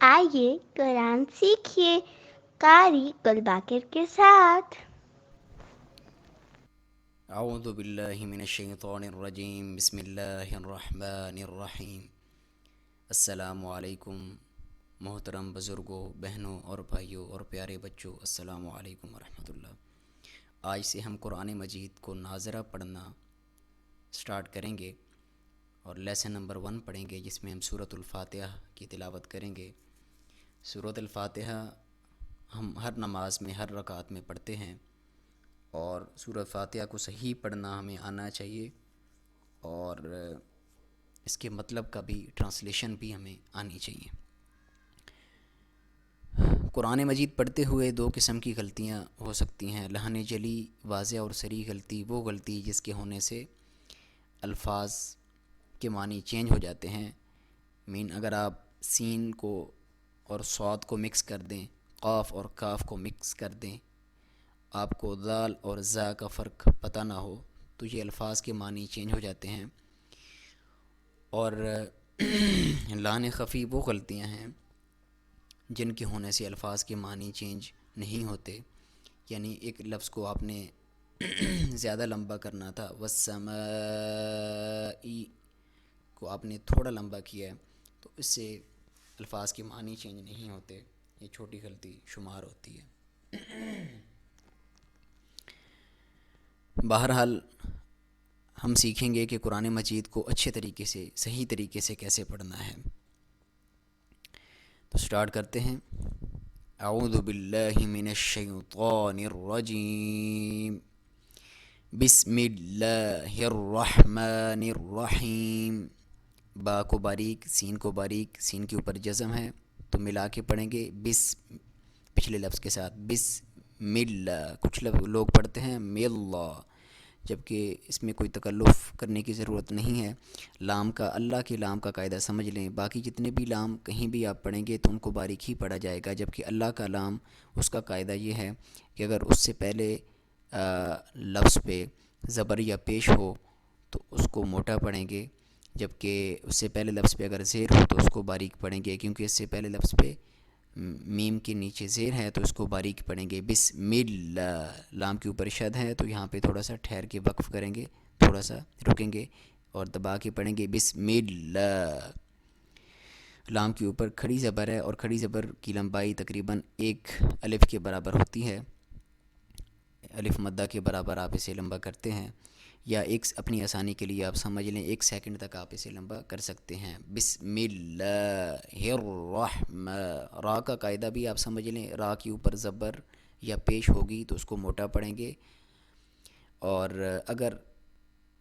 آئیے قرآن سیکھیے قاری گلباکر کے ساتھ۔ اعوذ باللہ من الشیطان الرجیم، بسم اللہ الرحمن الرحیم۔ السلام علیکم محترم بزرگوں، بہنوں اور بھائیوں اور پیارے بچوں، السلام علیکم ورحمۃ اللہ۔ آج سے ہم قرآن مجید کو ناظرہ پڑھنا سٹارٹ کریں گے اور لیسن نمبر 1 پڑھیں گے، جس میں ہم سورۃ الفاتحہ کی تلاوت کریں گے۔ سورۃ الفاتحہ ہم ہر نماز میں ہر رکعت میں پڑھتے ہیں، اور سورۃ فاتحہ کو صحیح پڑھنا ہمیں آنا چاہیے، اور اس کے مطلب کا بھی ٹرانسلیشن بھی ہمیں آنی چاہیے۔ قرآن مجید پڑھتے ہوئے 2 قسم کی غلطیاں ہو سکتی ہیں۔ لہن جلی، واضح اور صریح غلطی، وہ غلطی جس کے ہونے سے الفاظ کے معنی چینج ہو جاتے ہیں۔ اگر آپ سین کو اور صاد کو مکس کر دیں، قاف اور کاف کو مکس کر دیں، آپ کو ذال اور زا کا فرق پتہ نہ ہو، تو یہ الفاظ کے معنی چینج ہو جاتے ہیں۔ اور لام خفی وہ غلطیاں ہیں جن کے ہونے سے الفاظ کے معنی چینج نہیں ہوتے، یعنی ایک لفظ کو آپ نے زیادہ لمبا کرنا تھا، والسماء کو آپ نے تھوڑا لمبا کیا ہے، تو اس سے الفاظ کے معنی چینج نہیں ہوتے، یہ چھوٹی غلطی شمار ہوتی ہے۔ بہرحال ہم سیکھیں گے کہ قرآن مجید کو اچھے طریقے سے، صحیح طریقے سے کیسے پڑھنا ہے۔ تو سٹارٹ کرتے ہیں۔ اعوذ باللہ من الشیطان الرجیم، بسم اللہ الرحمن الرحیم۔ با کو باریک، سین کو باریک، سین کے اوپر جزم ہے تو ملا کے پڑھیں گے پچھلے لفظ کے ساتھ، بسم اللہ۔ کچھ لوگ پڑھتے ہیں ملہ، جبکہ اس میں کوئی تکلف کرنے کی ضرورت نہیں ہے۔ لام کا، اللہ کے لام کا قاعدہ سمجھ لیں، باقی جتنے بھی لام کہیں بھی آپ پڑھیں گے تو ان کو باریک ہی پڑھا جائے گا، جبکہ اللہ کا لام، اس کا قاعدہ یہ ہے کہ اگر اس سے پہلے لفظ پہ زبر یا پیش ہو تو اس کو موٹا پڑھیں گے، جبکہ اس سے پہلے لفظ پہ اگر زیر ہو تو اس کو باریک پڑھیں گے، کیونکہ اس سے پہلے لفظ پہ میم کے نیچے زیر ہے تو اس کو باریک پڑھیں گے۔ بسم اللہ، لام کے اوپر شد ہے تو یہاں پہ تھوڑا سا ٹھہر کے وقف کریں گے، تھوڑا سا رکیں گے اور دبا کے پڑھیں گے بسم اللہ۔ لام کے اوپر کھڑی زبر ہے اور کھڑی زبر کی لمبائی تقریباً 1 الف کے برابر ہوتی ہے، الف مدہ کے برابر آپ اسے لمبا کرتے ہیں، یا ایک اپنی آسانی کے لیے آپ سمجھ لیں 1 سیکنڈ تک آپ اسے لمبا کر سکتے ہیں۔ بسم اللہ الرحمن، را کا قاعدہ بھی آپ سمجھ لیں، را کے اوپر زبر یا پیش ہوگی تو اس کو موٹا پڑھیں گے، اور اگر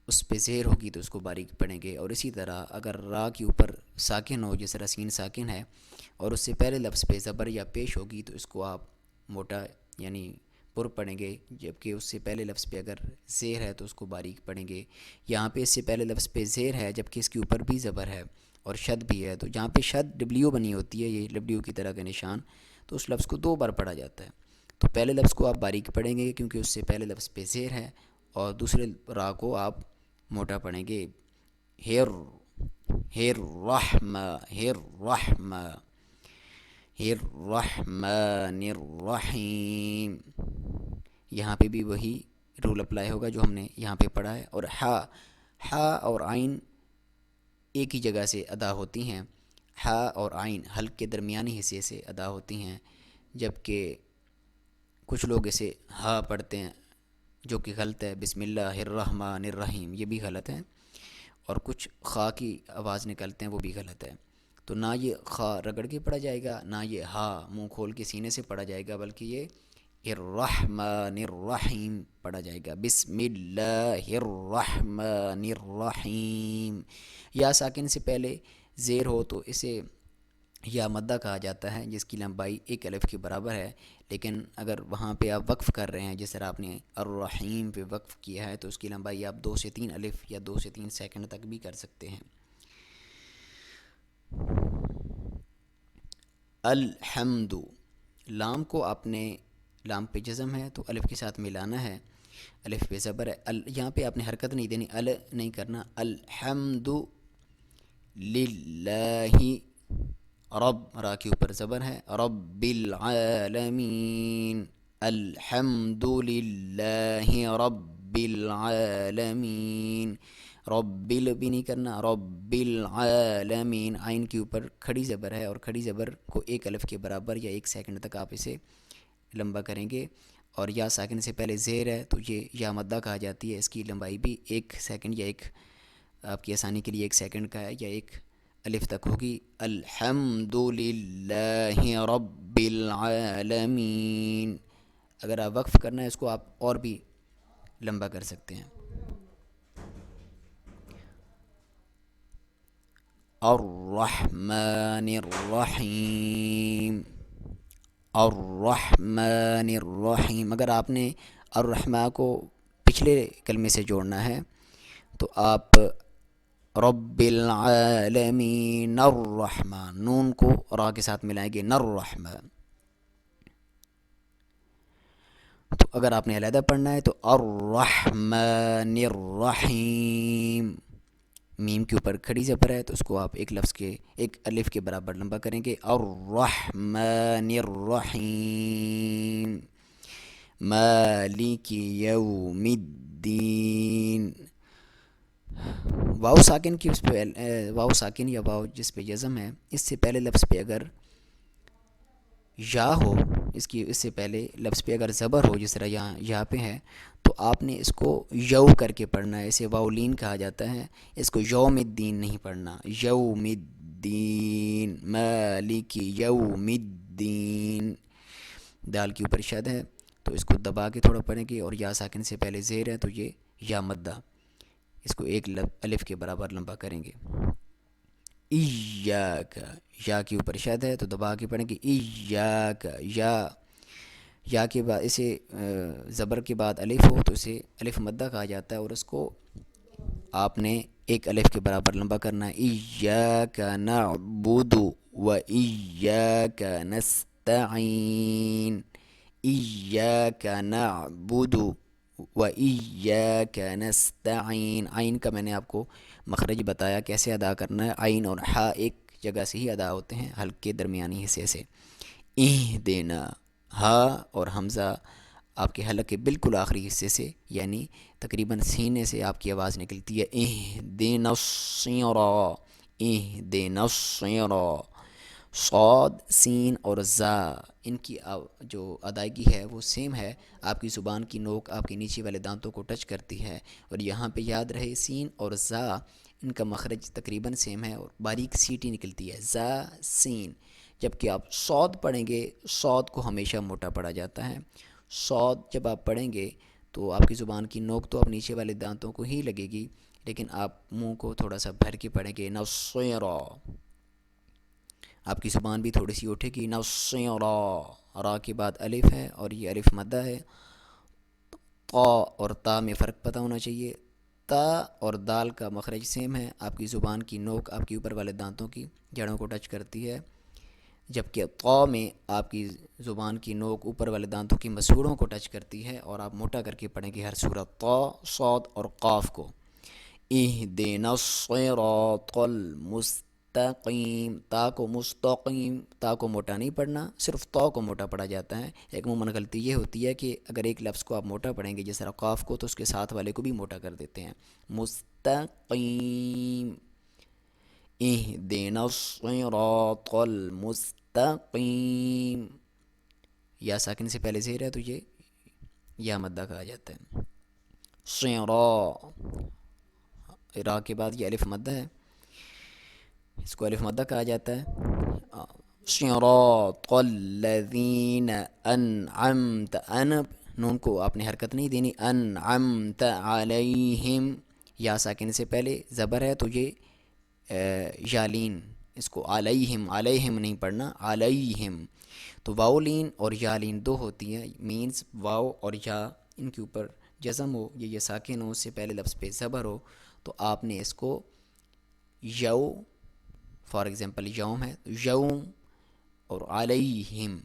اس پہ زیر ہوگی تو اس کو باریک پڑھیں گے، اور اسی طرح اگر را کے اوپر ساکن ہو، جس طرح سین ساکن ہے، اور اس سے پہلے لفظ پہ زبر یا پیش ہوگی تو اس کو آپ موٹا یعنی پر پڑھیں گے، جبکہ اس سے پہلے لفظ پہ اگر زیر ہے تو اس کو باریک پڑھیں گے۔ یہاں پہ اس سے پہلے لفظ پہ زیر ہے جبکہ اس کے اوپر بھی زبر ہے اور شد بھی ہے، تو جہاں پہ شد ڈبلیو بنی ہوتی ہے، یہ ڈبلیو کی طرح کا نشان، تو اس لفظ کو 2 بار پڑھا جاتا ہے۔ تو پہلے لفظ کو آپ باریک پڑھیں گے کیونکہ اس سے پہلے لفظ پہ زیر ہے، اور دوسرے را کو آپ موٹا پڑھیں گے۔ ہیر رحمہ، ہیر رحمہ، ہیر الرحمن الرحیم۔ یہاں پہ بھی وہی رول اپلائی ہوگا جو ہم نے یہاں پہ پڑھا ہے۔ اور ہا اور عین ایک ہی جگہ سے ادا ہوتی ہیں، ہا اور عین حلق کے درمیانی حصے سے ادا ہوتی ہیں، جبکہ کچھ لوگ اسے ہا پڑھتے ہیں جو کہ غلط ہے، بسم اللہ الرحمن الرحیم، یہ بھی غلط ہے، اور کچھ خا کی آواز نکلتے ہیں، وہ بھی غلط ہے۔ تو نہ یہ خا رگڑ کے پڑھا جائے گا، نہ یہ ہا منہ کھول کے سینے سے پڑھا جائے گا، بلکہ یہ الرحمن الرحیم پڑھا جائے گا۔ بسم اللہ الرحمن الرحیم۔ یا ساکن سے پہلے زیر ہو تو اسے یا مدہ کہا جاتا ہے، جس کی لمبائی 1 الف کے برابر ہے، لیکن اگر وہاں پہ آپ وقف کر رہے ہیں، جس طرح آپ نے الرحیم پہ وقف کیا ہے، تو اس کی لمبائی آپ 2 سے 3 الف یا 2 سے 3 سیکنڈ تک بھی کر سکتے ہیں۔ الحمد، لام کو آپ نے، لام پہ جزم ہے تو الف کے ساتھ ملانا ہے، الف پہ زبر ہے، یہاں پہ آپ نے حرکت نہیں دینی، نہیں کرنا، الحمد للہ رب را کے اوپر زبر ہے، رب العالمین، الحمد للہ رب العالمین، رب بھی نہیں کرنا، رب العالمین، عین کے اوپر کھڑی زبر ہے اور کھڑی زبر کو ایک الف کے برابر یا 1 سیکنڈ تک آپ اسے لمبا کریں گے، اور یا ساکن سے پہلے زیر ہے تو یہ یا مدہ کہا جاتی ہے، اس کی لمبائی بھی 1 سیکنڈ یا ایک آپ کی آسانی کے لیے 1 سیکنڈ کا ہے یا 1 الف تک ہوگی، الحمد للہ رب العالمین۔ اگر آپ وقف کرنا ہے اس کو آپ اور بھی لمبا کر سکتے ہیں، الرحمن الرحیم، الرحمن الرحیم۔ اگر آپ نے الرحمٰ کو پچھلے کلمے سے جوڑنا ہے تو آپ رب العالمین الرحمن، نون کو را کے ساتھ ملائیں گے، الرحمن۔ تو اگر آپ نے علیحدہ پڑھنا ہے تو الرحمن الرحیم، میم کے اوپر کھڑی زبر ہے تو اس کو آپ ایک لفظ کے ایک الف کے برابر لمبا کریں گے، الرحمن الرحیم، مالک یوم الدین۔ واو ساکن کی اس پہ واو ساکن یا واو جس پہ جزم ہے، اس سے پہلے لفظ پہ اگر یا ہو، اس سے پہلے لفظ پہ اگر زبر ہو، جس طرح یہاں پہ ہے، تو آپ نے اس کو یو کر کے پڑھنا ہے، اسے واولین کہا جاتا ہے، اس کو یوم الدین نہیں پڑھنا، یوم الدین، مالک یوم الدین۔ دال کے اوپر شد ہے تو اس کو دبا کے تھوڑا پڑھیں گے، اور یا ساکن سے پہلے زیر ہے تو یہ یا مدہ، اس کو ایک الف کے برابر لمبا کریں گے، ایاک، یا کے اوپر شد ہے تو دبا کے پڑھیں گے، ایاک، یا کے بعد اسے زبر کے بعد الف ہو تو اسے الف مدہ کہا جاتا ہے، اور اس کو آپ نے ایک الف کے برابر لمبا کرنا ہے، ایاک نعبد و ایاک نستعین، ایاک نعبد و ایاک نستعین۔ عین کا میں نے آپ کو مخرج بتایا کیسے ادا کرنا ہے، عین اور ہا ایک جگہ سے ہی ادا ہوتے ہیں، حلق کے درمیانی حصے سے، اہدنا، ہا اور حمزہ آپ کے حلق کے بالکل آخری حصے سے، یعنی تقریباً سینے سے آپ کی آواز نکلتی ہے، اہدنا الصراط، اہدنا الصراط۔ صاد، سین اور زا، ان کی جو ادائیگی ہے وہ سیم ہے، آپ کی زبان کی نوک آپ کے نیچے والے دانتوں کو ٹچ کرتی ہے، اور یہاں پہ یاد رہے سین اور زا ان کا مخرج تقریباً سیم ہے، اور باریک سیٹی نکلتی ہے، زا سین۔ جبکہ آپ صاد پڑھیں گے، صاد کو ہمیشہ موٹا پڑھا جاتا ہے، صاد جب آپ پڑھیں گے تو آپ کی زبان کی نوک تو اب نیچے والے دانتوں کو ہی لگے گی، لیکن آپ منہ کو تھوڑا سا بھر کے پڑھیں گے، نصیرا، آپ کی زبان بھی تھوڑی سی اٹھے گی، نصیرا، را کے بعد الف ہے اور یہ الف مدہ ہے، طا اور تا میں فرق پتہ ہونا چاہیے، تا اور دال کا مخرج سیم ہے، آپ کی زبان کی نوک آپ کے اوپر والے دانتوں کی جڑوں کو ٹچ کرتی ہے، جبکہ طا میں آپ کی زبان کی نوک اوپر والے دانتوں کی مسوڑوں کو ٹچ کرتی ہے، اور آپ موٹا کر کے پڑھیں گے ہر صورت، طا، صاد اور قاف کو، اہدنا الصراط المستقیم، تا کو مستقیم، تا کو موٹا نہیں پڑھنا، صرف طا کو موٹا پڑھا جاتا ہے۔ ایک عموماً غلطی یہ ہوتی ہے کہ اگر ایک لفظ کو آپ موٹا پڑھیں گے جس طرح قاف کو، تو اس کے ساتھ والے کو بھی موٹا کر دیتے ہیں، مستقیم، اہدنا الصراط المستقیم، یا ساکن سے پہلے زیر ہے تو یہ یا مدہ کہا جاتا ہے، را کے بعد یہ الف مدہ ہے، اس کو الف مدہ کہا جاتا ہے، صراط الذین انعمت، نون کو آپ نے حرکت نہیں دینی، انعمت علیہم، یا ساکن سے پہلے زبر ہے تو یہ یالین، اس کو علیہم، علیہم نہیں پڑھنا، علیہم۔ تو واولین اور یالین دو ہوتی ہیں، مینز واو اور یا ان کے اوپر جزم ہو یا یہ ساکن ہو، اس سے پہلے لفظ پہ زبر ہو تو آپ نے اس کو یو، فار ایگزامپل یوم ہے یوم، اور علیہم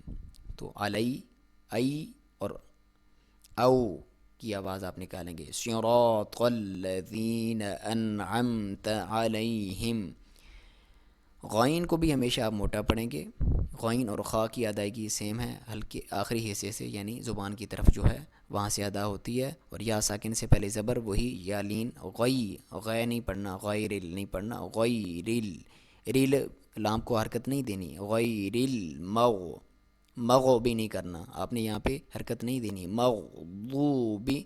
تو علی، ای اور او کی آواز آپ نکالیں گے، صراط الذین انعمت علیہم، غائن کو بھی ہمیشہ آپ موٹا پڑھیں گے. غائن اور خا کی ادائیگی سیم ہے, ہلکے آخری حصے سے یعنی زبان کی طرف جو ہے وہاں سے ادا ہوتی ہے, اور یا ساکن سے پہلے زبر وہی یا لین. غی نہیں پڑھنا, غیر نہیں پڑھنا, غیر ریل لام کو حرکت نہیں دینی. غیر مغو بھی نہیں کرنا, آپ نے یہاں پہ حرکت نہیں دینی. مغضوبی.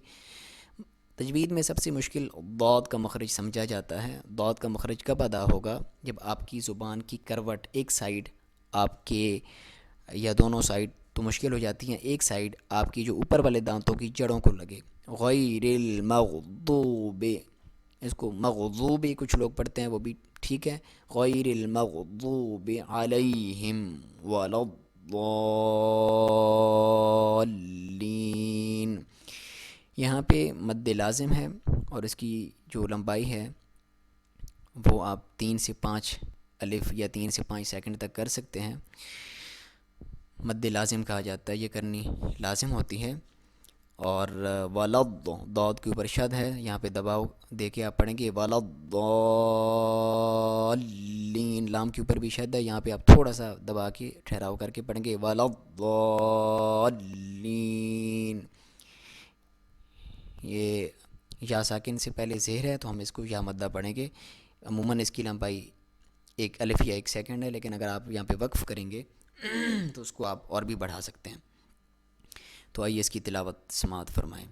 تجوید میں سب سے مشکل ضاد کا مخرج سمجھا جاتا ہے. ضاد کا مخرج کب ادا ہوگا؟ جب آپ کی زبان کی کروٹ ایک سائیڈ آپ کے یا دونوں سائیڈ تو مشکل ہو جاتی ہیں, ایک سائیڈ آپ کی جو اوپر والے دانتوں کی جڑوں کو لگے. غیر المغضوب, اس کو مغضوبی کچھ لوگ پڑھتے ہیں, وہ بھی ٹھیک ہے. غیر المغضوب علیہم ولا الضالین. یہاں پہ مد لازم ہے اور اس کی جو لمبائی ہے وہ آپ 3 سے 5 الف یا 3 سے 5 سیکنڈ تک کر سکتے ہیں. مد لازم کہا جاتا ہے, یہ کرنی لازم ہوتی ہے. اور ولد ضاد کے اوپر شد ہے, یہاں پہ دباؤ دے کے آپ پڑھیں گے ولضالین. لام کے اوپر بھی شد ہے, یہاں پہ آپ تھوڑا سا دبا کے ٹھہراؤ کر کے پڑھیں گے ولضالین. یہ یا ساکن سے پہلے زہر ہے تو ہم اس کو یا مدہ پڑھیں گے. عموماً اس کی لمبائی 1 الف یا 1 سیکنڈ ہے, لیکن اگر آپ یہاں پہ وقف کریں گے تو اس کو آپ اور بھی بڑھا سکتے ہیں. تو آئیے اس کی تلاوت سماعت فرمائیں.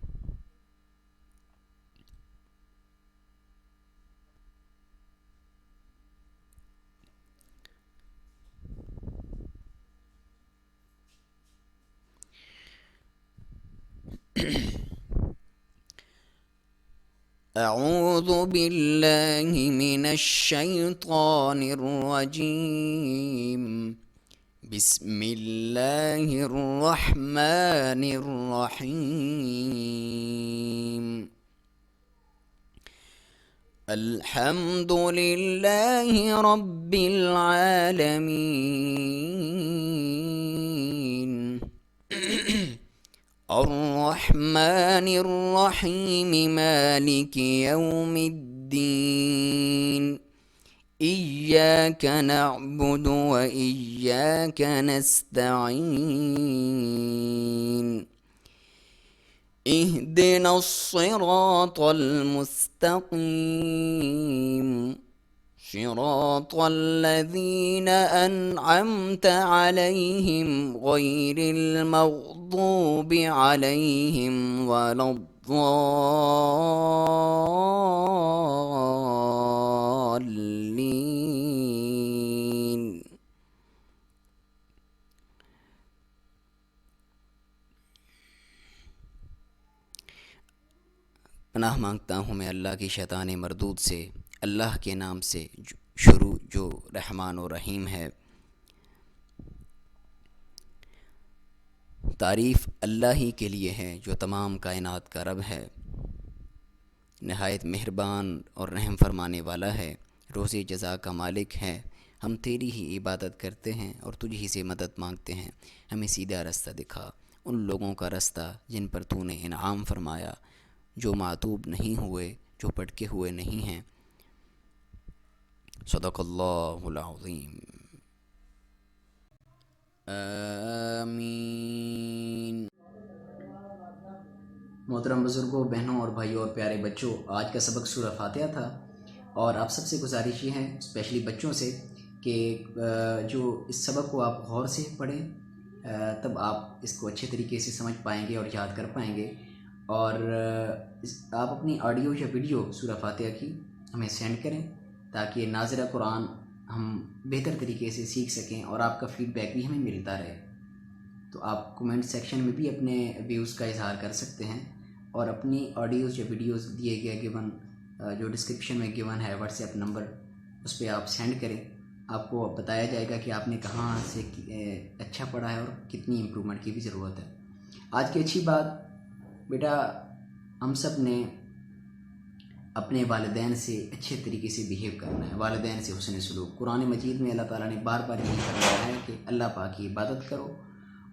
اعوذ باللہ من الشیطان الرجیم. بسم اللہ الرحمن الرحیم. الحمد للہ رب العالمین. الرحمن الرحیم مالک یوم الدین. إياك نعبد وإياك نستعين. اهدنا الصراط المستقيم صراط الذين أنعمت عليهم غير المغضوب عليهم ولا الضالين. پناہ مانگتا ہوں میں اللہ کی شیطان مردود سے, اللہ کے نام سے شروع جو رحمان و رحیم ہے. تعریف اللہ ہی کے لیے ہے جو تمام کائنات کا رب ہے, نہایت مہربان اور رحم فرمانے والا ہے, روزی جزا کا مالک ہے. ہم تیری ہی عبادت کرتے ہیں اور تجھ ہی سے مدد مانگتے ہیں. ہمیں سیدھا رستہ دکھا, ان لوگوں کا رستہ جن پر تو نے انعام فرمایا, جو معتوب نہیں ہوئے, جو پٹکے ہوئے نہیں ہیں. صدق اللہ العظیم. آمین. محترم بزرگوں, بہنوں اور بھائیوں اور پیارے بچوں, آج کا سبق سورہ فاتحہ تھا, اور آپ سب سے گزارش یہ ہے اسپیشلی بچوں سے کہ جو اس سبق کو آپ غور سے پڑھیں, تب آپ اس کو اچھے طریقے سے سمجھ پائیں گے اور یاد کر پائیں گے. اور آپ اپنی آڈیو یا ویڈیو سورہ فاتحہ کی ہمیں سینڈ کریں تاکہ ناظرہ قرآن ہم بہتر طریقے سے سیکھ سکیں اور آپ کا فیڈ بیک بھی ہمیں ملتا رہے. تو آپ کمنٹ سیکشن میں بھی اپنے ویوز کا اظہار کر سکتے ہیں, اور اپنی آڈیوز یا ویڈیوز دیے گئے گیون جو ڈسکرپشن میں گیون ہے واٹس ایپ نمبر, اس پہ آپ سینڈ کریں. آپ کو بتایا جائے گا کہ آپ نے کہاں سے اچھا پڑھا ہے اور کتنی امپرومنٹ کی بھی ضرورت ہے. آج کی اچھی بات بیٹا, ہم سب نے اپنے والدین سے اچھے طریقے سے بیہیو کرنا ہے, والدین سے حسن سلوک. قرآن مجید میں اللہ تعالیٰ نے بار بار یہی فرمایا ہے کہ اللہ پاک کی عبادت کرو,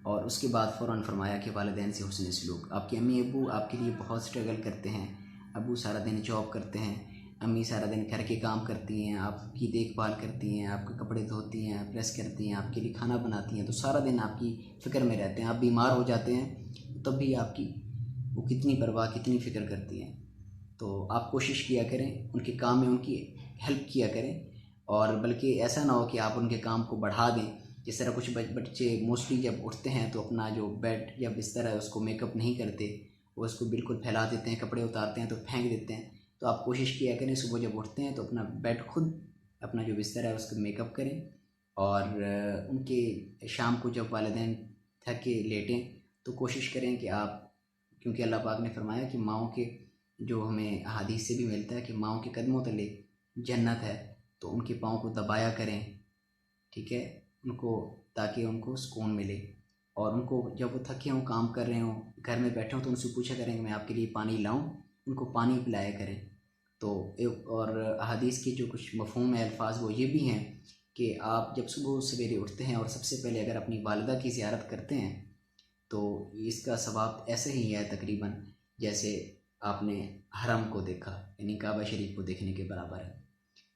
اور اس کے بعد فوراً فرمایا کہ والدین سے حسن سلوک. آپ کے امی ابو آپ کے لیے بہت سٹرگل کرتے ہیں, ابو سارا دن جاب کرتے ہیں, امی سارا دن گھر کے کام کرتی ہیں، آپ کی دیکھ بھال کرتی ہیں، آپ کے کپڑے دھوتی ہیں، پریس کرتی ہیں، آپ کے لیے کھانا بناتی ہیں، تو سارا دن آپ کی فکر میں رہتے ہیں. آپ بیمار ہو جاتے ہیں تب بھی آپ کی وہ کتنی پرواہ، کتنی فکر کرتی ہیں. تو آپ کوشش کیا کریں ان کے کام میں ان کی ہیلپ کیا کریں، اور بلکہ ایسا نہ ہو کہ آپ ان کے کام کو بڑھا دیں. جس طرح کچھ بچے موسٹلی جب اٹھتے ہیں تو اپنا جو بیڈ یا بستر ہے اس کو میک اپ نہیں کرتے، وہ اس کو بالکل پھیلا دیتے ہیں، کپڑے اتارتے ہیں تو پھینک دیتے ہیں. تو آپ کوشش کیا کریں صبح جب اٹھتے ہیں تو اپنا بیڈ خود، اپنا جو بستر ہے اس کو میک اپ کریں. اور ان کے شام کو جب والدین تھک کے لیٹیں تو کوشش کریں کہ آپ، کیونکہ اللہ پاک نے فرمایا کہ ماؤں کے، جو ہمیں احادیث سے بھی ملتا ہے کہ ماؤں کے قدموں تلے جنت ہے، تو ان کے پاؤں کو دبایا کریں. ٹھیک ہے، ان کو، تاکہ ان کو سکون ملے. اور ان کو جب وہ تھکے ہوں، کام کر رہے ہوں، گھر میں بیٹھے ہوں، تو ان سے پوچھا کریں کہ میں آپ کے لیے پانی لاؤں، ان کو پانی پلایا کریں. تو اور احادیث کے جو کچھ مفہوم ہے الفاظ وہ یہ بھی ہیں کہ آپ جب صبح سویرے اٹھتے ہیں اور سب سے پہلے اگر اپنی والدہ کی زیارت کرتے ہیں تو اس کا ثواب ایسے ہی ہے تقریباً جیسے آپ نے حرم کو دیکھا، یعنی کعبہ شریف کو دیکھنے کے برابر ہے.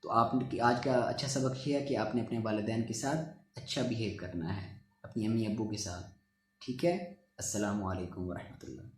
تو آپ نے آج کا اچھا سبق یہ ہے کہ آپ نے اپنے والدین کے ساتھ اچھا بیہیو کرنا ہے، اپنی امی ابو کے ساتھ. ٹھیک ہے، السلام علیکم ورحمۃ اللہ.